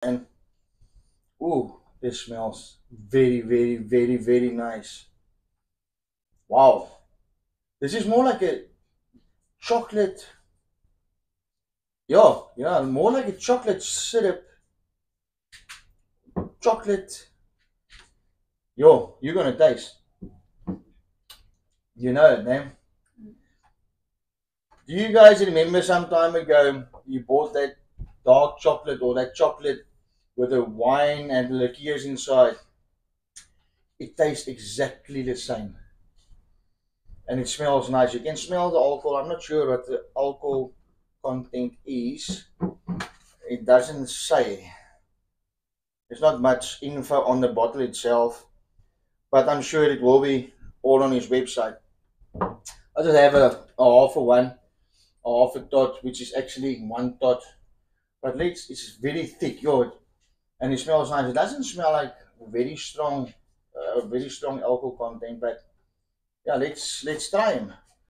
And ooh, this smells very, very, very, very nice. Wow. This is more like a chocolate. Yeah, more like a chocolate syrup. Chocolate. Yo, you're gonna taste. You know it, man. Do you guys remember some time ago you bought that dark chocolate or that chocolate with the wine and the liqueurs inside? It tastes exactly the same. And it smells nice. You can smell the alcohol. I'm not sure what the alcohol content is. It doesn't say. There's not much info on the bottle itself, but I'm sure it will be all on his website. I just have a half a one, a half a tot, which is actually one tot. But it's very thick, yo, and it smells nice. It doesn't smell like very strong alcohol content, but yeah, let's try him.